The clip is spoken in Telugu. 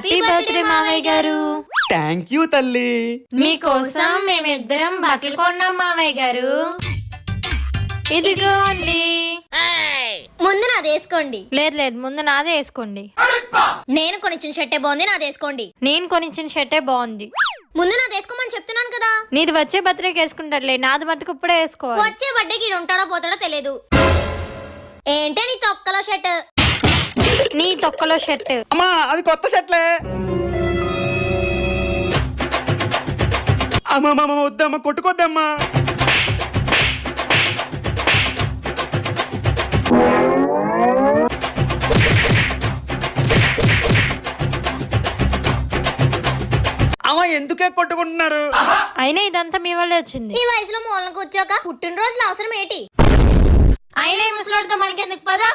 హ్యాపీ బర్త్డే మావయ్య గారు. థ్యాంక్ యూ తల్లి. మీకోసం మేమిద్దరం బట్టలు కొన్నాం మావయ్య గారు. ఇదిగోండి. ముందు నాది వేసుకోండి. లేదు లేదు, ముందు నాదే వేసుకోండి. నేను కొనిచ్చిన షర్టే బాగుంది, నాది వేసుకోండి. నేను కొనిచ్చిన షర్టే బాగుంది. ముందు నాది వేసుకోమని చెప్తున్నాను కదా. నీది వచ్చే బర్త్డేకి వేసుకుంటారులే, నాది మట్టుకు ఇప్పుడే వేసుకోవాలి. వచ్చే బర్త్డేకి ఈడు ఉంటాడో పోతాడో తెలియదు. ఏంటే నీ తొక్కలో షర్ట్? నీ తొక్కలో షర్ట్. అమ్మా అది కొత్త షర్ట్లే. అమ్మా వద్దమ్మా, కొట్టుకోద్దమ్మా. అమ్మా ఎందుకే కొట్టుకుంటున్నారు? అయినా ఇదంతా మీ వల్లే వచ్చింది. ఈ వయసులో మూలన కూర్చోక పుట్టినరోజులు అవసరం ఏంటి? అయినా ఈ ముసలాడితో మనకెందుకు పదా.